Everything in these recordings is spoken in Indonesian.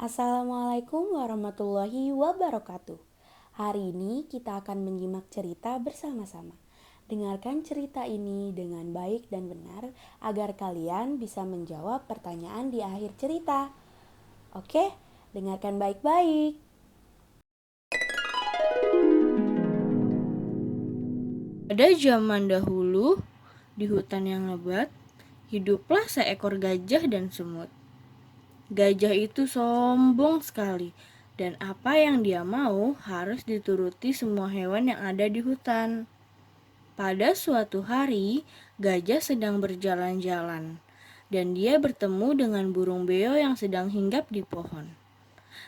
Assalamualaikum warahmatullahi wabarakatuh. Hari ini kita akan menyimak cerita bersama-sama. Dengarkan cerita ini dengan baik dan benar agar kalian bisa menjawab pertanyaan di akhir cerita. Oke, dengarkan baik-baik. Pada zaman dahulu, di hutan yang lebat, hiduplah seekor gajah dan semut. Gajah itu sombong sekali, dan apa yang dia mau harus dituruti semua hewan yang ada di hutan. Pada suatu hari, gajah sedang berjalan-jalan, dan dia bertemu dengan burung beo yang sedang hinggap di pohon.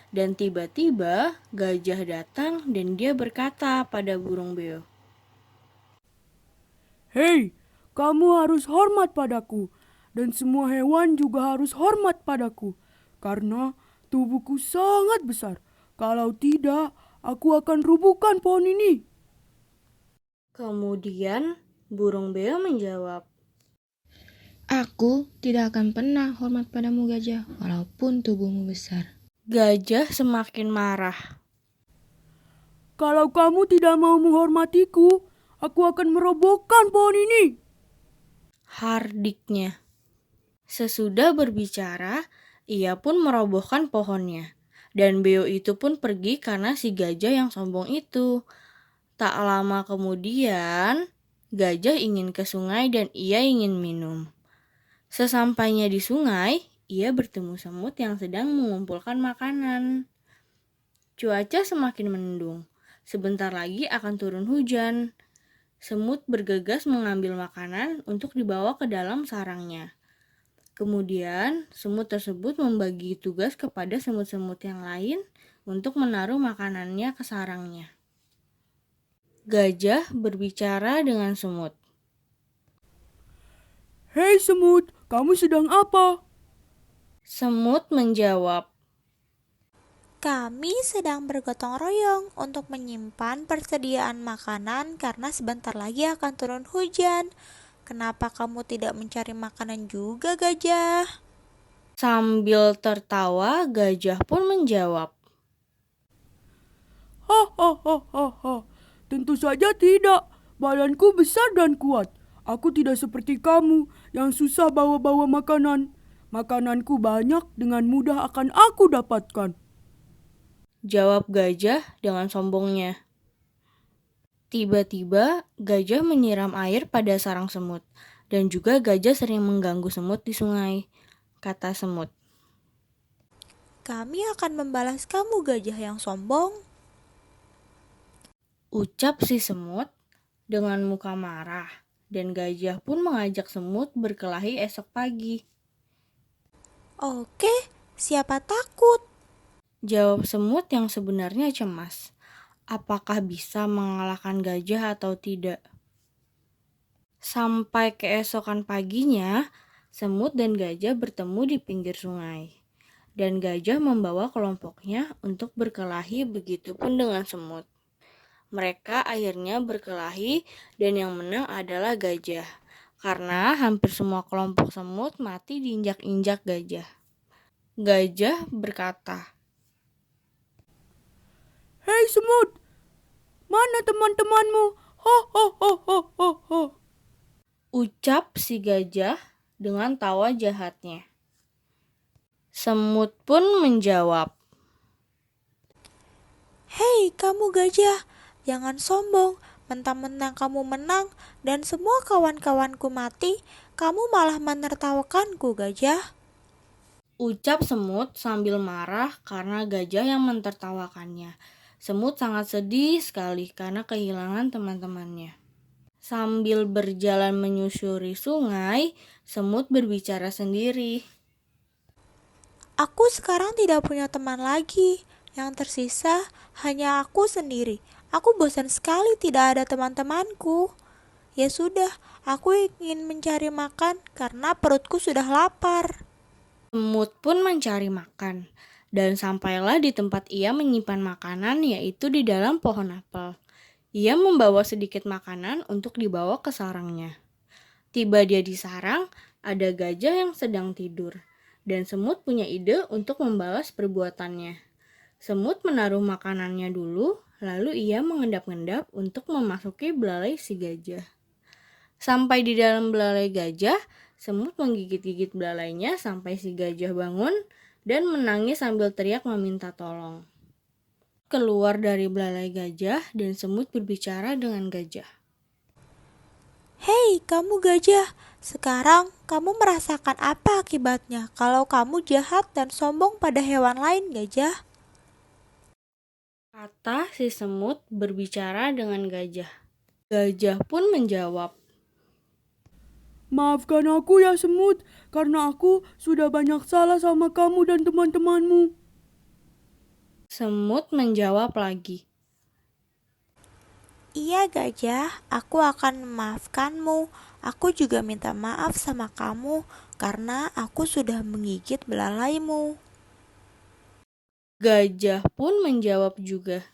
Dan tiba-tiba gajah datang dan dia berkata pada burung beo, Hei, kamu harus hormat padaku, dan semua hewan juga harus hormat padaku, karena tubuhku sangat besar. Kalau tidak, aku akan rubuhkan pohon ini. kemudian burung beo menjawab, Aku tidak akan pernah hormat padamu gajah, walaupun tubuhmu besar. Gajah semakin marah. Kalau kamu tidak mau menghormatiku, aku akan merobohkan pohon ini. Hardiknya. Sesudah berbicara, ia pun merobohkan pohonnya. Dan beo itu pun pergi karena si gajah yang sombong itu. Tak lama kemudian, gajah ingin ke sungai dan ia ingin minum. Sesampainya di sungai, ia bertemu semut yang sedang mengumpulkan makanan. Cuaca semakin mendung. Sebentar lagi akan turun hujan. Semut bergegas mengambil makanan untuk dibawa ke dalam sarangnya. Kemudian, semut tersebut membagi tugas kepada semut-semut yang lain untuk menaruh makanannya ke sarangnya. Gajah berbicara dengan semut. Hei semut, kamu sedang apa? Semut menjawab, Kami sedang bergotong royong untuk menyimpan persediaan makanan karena sebentar lagi akan turun hujan. Kenapa kamu tidak mencari makanan juga, gajah? sambil tertawa, gajah pun menjawab, Hahaha, tentu saja tidak. Badanku besar dan kuat. Aku tidak seperti kamu yang susah bawa-bawa makanan. Makananku banyak, dengan mudah akan aku dapatkan. jawab gajah dengan sombongnya. Tiba-tiba, gajah menyiram air pada sarang semut. Dan juga gajah sering mengganggu semut di sungai. Kata semut, Kami akan membalas kamu, gajah yang sombong. ucap si semut dengan muka marah. Dan gajah pun mengajak semut berkelahi esok pagi. Oke, siapa takut? Jawab semut yang sebenarnya cemas. Apakah bisa mengalahkan gajah atau tidak? Sampai keesokan paginya, semut dan gajah bertemu di pinggir sungai. Dan gajah membawa kelompoknya untuk berkelahi, begitupun dengan semut. Mereka akhirnya berkelahi dan yang menang adalah gajah. Karena hampir semua kelompok semut mati diinjak-injak gajah. Gajah berkata, Hei semut, mana teman-temanmu? Ho ho ho ho ho ho. ucap si gajah dengan tawa jahatnya. Semut pun menjawab, Hei, kamu gajah, jangan sombong. Mentang-mentang kamu menang dan semua kawan-kawanku mati, kamu malah menertawakanku, gajah. ucap semut sambil marah karena gajah yang mentertawakannya. Semut sangat sedih sekali karena kehilangan teman-temannya. Sambil berjalan menyusuri sungai, semut berbicara sendiri. Aku sekarang tidak punya teman lagi. Yang tersisa hanya aku sendiri. Aku bosan sekali tidak ada teman-temanku. Ya sudah, aku ingin mencari makan karena perutku sudah lapar. Semut pun mencari makan, dan sampailah di tempat ia menyimpan makanan, yaitu di dalam pohon apel. Ia membawa sedikit makanan untuk dibawa ke sarangnya. Tiba dia di sarang, ada gajah yang sedang tidur. dan semut punya ide untuk membalas perbuatannya. Semut menaruh makanannya dulu, lalu ia mengendap-endap untuk memasuki belalai si gajah. Sampai di dalam belalai gajah, semut menggigit-gigit belalainya sampai si gajah bangun dan menangis sambil teriak meminta tolong. Keluar dari belalai gajah dan semut berbicara dengan gajah. Hei, kamu gajah, sekarang kamu merasakan apa akibatnya kalau kamu jahat dan sombong pada hewan lain, gajah? Kata si semut berbicara dengan gajah. Gajah pun menjawab, Maafkan aku ya semut, karena aku sudah banyak salah sama kamu dan teman-temanmu. semut menjawab lagi. Iya gajah, aku akan memaafkanmu. Aku juga minta maaf sama kamu karena aku sudah menggigit belalaimu. Gajah pun menjawab juga.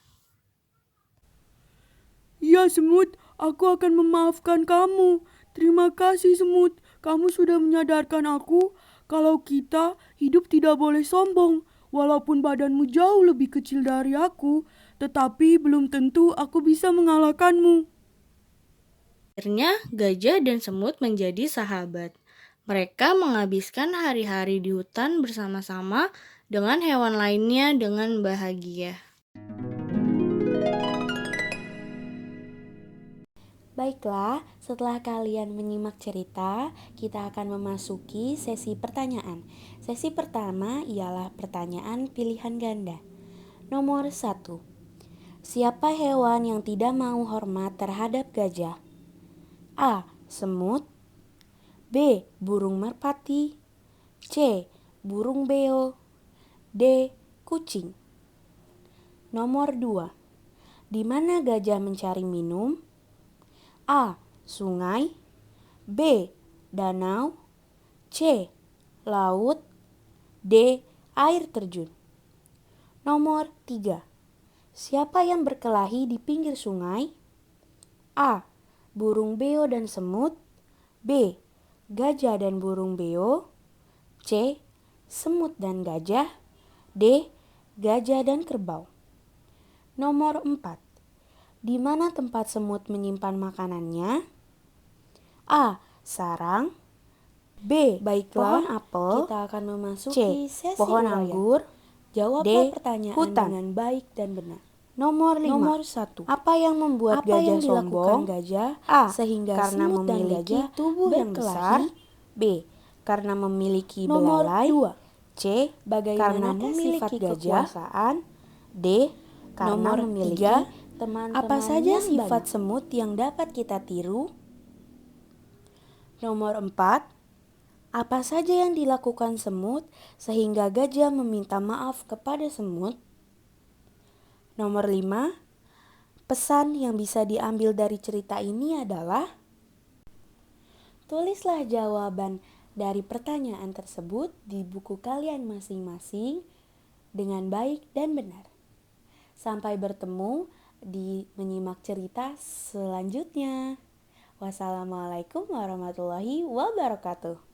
Iya semut, aku akan memaafkan kamu. Terima kasih semut, kamu sudah menyadarkan aku kalau kita hidup tidak boleh sombong. Walaupun badanmu jauh lebih kecil dari aku, tetapi belum tentu aku bisa mengalahkanmu. Akhirnya gajah dan semut menjadi sahabat. Mereka menghabiskan hari-hari di hutan bersama-sama dengan hewan lainnya dengan bahagia. Baiklah, setelah kalian menyimak cerita, kita akan memasuki sesi pertanyaan. Sesi pertama ialah pertanyaan pilihan ganda. Nomor 1. Siapa hewan yang tidak mau hormat terhadap gajah? A. Semut. B. Burung merpati. C. Burung beo. D. Kucing. Nomor 2. Di mana gajah mencari minum? A. Sungai. B. Danau. C. Laut. D. Air terjun. Nomor 3. Siapa yang berkelahi di pinggir sungai? A. Burung beo dan semut. B. Gajah dan burung beo. C. Semut dan gajah. D. Gajah dan kerbau. Nomor 4. Di mana tempat semut menyimpan makanannya? A. Sarang. B. Pohon apel. Kita akan memasuki sesi pohon anggur. Jawablah pertanyaan hutan dengan baik dan benar. Nomor 5. Nomor 1. Apa yang membuat gajah sombong? Gajah? A. Sehingga karena memiliki tubuh yang besar. B. Karena memiliki belalai. Nomor 2. C. Bagaimana memiliki kekuasaan. D. Karena memiliki teman-teman. Apa saja sifat semut yang dapat kita tiru? Nomor 4. Apa saja yang dilakukan semut sehingga gajah meminta maaf kepada semut? Nomor 5. Pesan yang bisa diambil dari cerita ini adalah: tulislah jawaban dari pertanyaan tersebut di buku kalian masing-masing dengan baik dan benar. Sampai bertemu di menyimak cerita selanjutnya. Wassalamualaikum warahmatullahi wabarakatuh.